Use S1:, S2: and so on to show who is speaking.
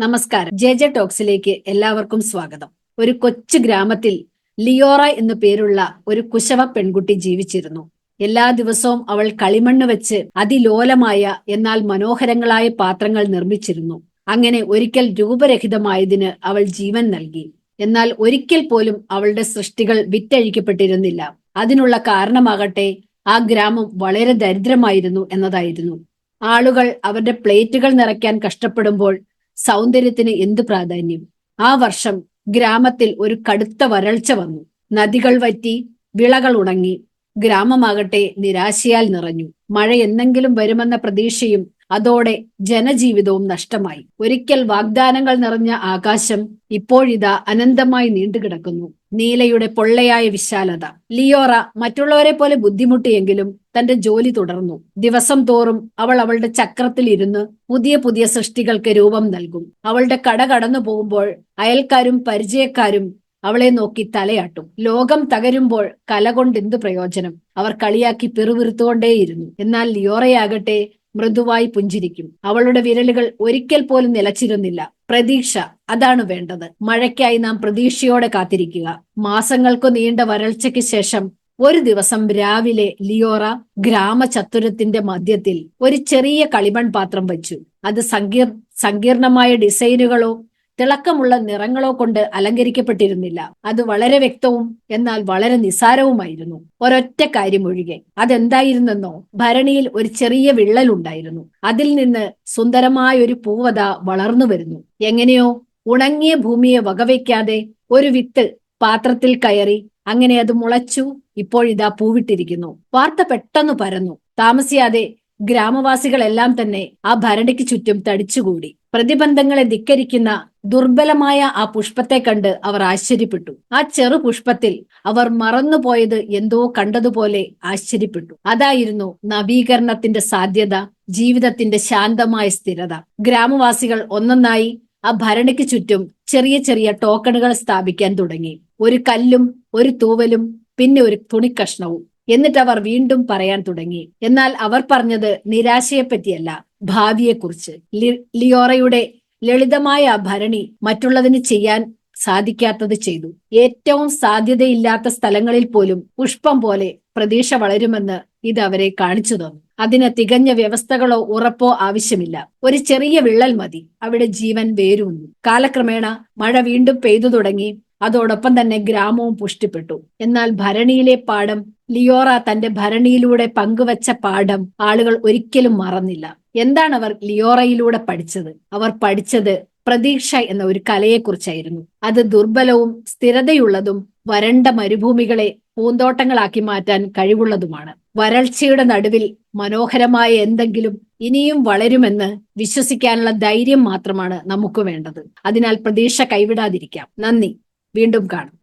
S1: നമസ്കാരം. ജെ ടോക്സിലേക്ക് എല്ലാവർക്കും സ്വാഗതം. ഒരു കൊച്ചു ഗ്രാമത്തിൽ ലിയോറ എന്നു പേരുള്ള ഒരു കുശവ പെൺകുട്ടി ജീവിച്ചിരുന്നു. എല്ലാ ദിവസവും അവൾ കളിമണ്ണ് വെച്ച് അതിലോലമായ എന്നാൽ മനോഹരങ്ങളായ പാത്രങ്ങൾ നിർമ്മിച്ചിരുന്നു. അങ്ങനെ ഒരിക്കൽ രൂപരഹിതമായതിന് അവൾ ജീവൻ നൽകി. എന്നാൽ ഒരിക്കൽ പോലും അവളുടെ സൃഷ്ടികൾ വിറ്റഴിക്കപ്പെട്ടിരുന്നില്ല. അതിനുള്ള കാരണമാകട്ടെ ആ ഗ്രാമം വളരെ ദരിദ്രമായിരുന്നു എന്നതായിരുന്നു. ആളുകൾ അവരുടെ പ്ലേറ്റുകൾ നിറയ്ക്കാൻ കഷ്ടപ്പെടുമ്പോൾ സൗന്ദര്യത്തിന് എന്തു പ്രാധാന്യം? ആ വർഷം ഗ്രാമത്തിൽ ഒരു കടുത്ത വരൾച്ച വന്നു. നദികൾ വറ്റി, വിളകൾ ഉണങ്ങി. ഗ്രാമമാകട്ടെ നിരാശയാൽ നിറഞ്ഞു. മഴ എന്നെങ്കിലും വരുമെന്ന പ്രതീക്ഷയും അതോടെ ജനജീവിതവും നഷ്ടമായി. ഒരിക്കൽ വാഗ്ദാനങ്ങൾ നിറഞ്ഞ ആകാശം ഇപ്പോഴിതാ അനന്തമായി നീണ്ടുകിടക്കുന്നു. നീലയുടെ പൊള്ളയായ വിശാലത. ലിയോറ മറ്റുള്ളവരെ പോലെ ബുദ്ധിമുട്ടിയെങ്കിലും തന്റെ ജോലി തുടർന്നു. ദിവസം തോറും അവൾ അവളുടെ ചക്രത്തിൽ ഇരുന്ന് പുതിയ പുതിയ സൃഷ്ടികൾക്ക് രൂപം നൽകും. അവളുടെ കട കടന്നു പോകുമ്പോൾ അയൽക്കാരും പരിചയക്കാരും അവളെ നോക്കി തലയാട്ടും. ലോകം തകരുമ്പോൾ കല കൊണ്ട് എന്തു പ്രയോജനം? അവർ കളിയാക്കി പിറുപിറുത്തുകൊണ്ടേയിരുന്നു. എന്നാൽ ലിയോറയാകട്ടെ മൃദുവായി പുഞ്ചിരിക്കും. അവളുടെ വിരലുകൾ ഒരിക്കൽ പോലും നിലച്ചിരുന്നില്ല. പ്രതീക്ഷ, അതാണ് വേണ്ടത്. മഴയ്ക്കായി നാം പ്രതീക്ഷയോടെ കാത്തിരിക്കുക. മാസങ്ങൾക്കു നീണ്ട വരൾച്ചയ്ക്ക് ശേഷം ഒരു ദിവസം രാവിലെ ലിയോറ ഗ്രാമചത്വരത്തിന്റെ മധ്യത്തിൽ ഒരു ചെറിയ കളിമൺ പാത്രം വെച്ചു. അത് സങ്കീർണമായ ഡിസൈനുകളോ തിളക്കമുള്ള നിറങ്ങളോ കൊണ്ട് അലങ്കരിക്കപ്പെട്ടിരുന്നില്ല. അത് വളരെ വ്യക്തവും എന്നാൽ വളരെ നിസാരവുമായിരുന്നു. ഒരൊറ്റ കാര്യം ഒഴികെ. അതെന്തായിരുന്നെന്നോ? ഭരണിയിൽ ഒരു ചെറിയ വിള്ളൽ ഉണ്ടായിരുന്നു. അതിൽ നിന്ന് സുന്ദരമായ ഒരു പൂവത വളർന്നു വരുന്നു. എങ്ങനെയോ ഉണങ്ങിയ ഭൂമിയെ വകവയ്ക്കാതെ ഒരു വിത്ത് പാത്രത്തിൽ കയറി. അങ്ങനെ അത് മുളച്ചു. ഇപ്പോഴിതാ പൂവിട്ടിരിക്കുന്നു. വാർത്ത പെട്ടെന്ന് പരന്നു. താമസിയാതെ ഗ്രാമവാസികളെല്ലാം തന്നെ ആ ഭരണിക്ക് ചുറ്റും തടിച്ചുകൂടി. പ്രതിബന്ധങ്ങളെ ധിക്കരിക്കുന്ന ദുർബലമായ ആ പുഷ്പത്തെ കണ്ട് അവർ ആശ്ചര്യപ്പെട്ടു. ആ ചെറു പുഷ്പത്തിൽ അവർ മറന്നുപോയത് എന്തോ കണ്ടതുപോലെ ആശ്ചര്യപ്പെട്ടു. അതായിരുന്നു നവീകരണത്തിന്റെ സാധ്യത, ജീവിതത്തിന്റെ ശാന്തമായ സ്ഥിരത. ഗ്രാമവാസികൾ ഒന്നൊന്നായി ആ ഭരണിക്ക് ചുറ്റും ചെറിയ ചെറിയ ടോക്കണുകൾ സ്ഥാപിക്കാൻ തുടങ്ങി. ഒരു കല്ലും ഒരു തൂവലും പിന്നെ ഒരു തുണിക്കഷ്ണവും. എന്നിട്ട് അവർ വീണ്ടും പറയാൻ തുടങ്ങി. എന്നാൽ അവർ പറഞ്ഞത് നിരാശയെപ്പറ്റിയല്ല, ഭാവിയെക്കുറിച്ച്. ലിയോറയുടെ ലളിതമായ ആ ഭരണി മറ്റുള്ളതിന് ചെയ്യാൻ സാധിക്കാത്തത് ചെയ്തു. ഏറ്റവും സാധ്യതയില്ലാത്ത സ്ഥലങ്ങളിൽ പോലും പുഷ്പം പോലെ പ്രതീക്ഷ വളരുമെന്ന് ഇത് അവരെ കാണിച്ചു തന്നു. അതിന് തികഞ്ഞ വ്യവസ്ഥകളോ ഉറപ്പോ ആവശ്യമില്ല. ഒരു ചെറിയ വിള്ളൽ മതി, അവിടെ ജീവൻ വേരൂന്നു. കാലക്രമേണ മഴ വീണ്ടും പെയ്തു തുടങ്ങി. അതോടൊപ്പം തന്നെ ഗ്രാമവും പുഷ്ടിപ്പെട്ടു. എന്നാൽ ഭരണിയിലെ പാഠം, ലിയോറ തന്റെ ഭരണിയിലൂടെ പങ്കുവച്ച പാഠം ആളുകൾ ഒരിക്കലും മറന്നില്ല. എന്താണ് അവർ ലിയോറയിലൂടെ പഠിച്ചത്? അവർ പഠിച്ചത് പ്രതീക്ഷ എന്ന ഒരു കലയെക്കുറിച്ചായിരുന്നു. അത് ദുർബലവും സ്ഥിരതയുള്ളതും വരണ്ട മരുഭൂമികളെ പൂന്തോട്ടങ്ങളാക്കി മാറ്റാൻ കഴിവുള്ളതുമാണ്. വരൾച്ചയുടെ നടുവിൽ മനോഹരമായ എന്തെങ്കിലും ഇനിയും വളരുമെന്ന് വിശ്വസിക്കാനുള്ള ധൈര്യം മാത്രമാണ് നമുക്ക് വേണ്ടത്. അതിനാൽ പ്രതീക്ഷ കൈവിടാതിരിക്കാം. നന്ദി. വീണ്ടും കാണും.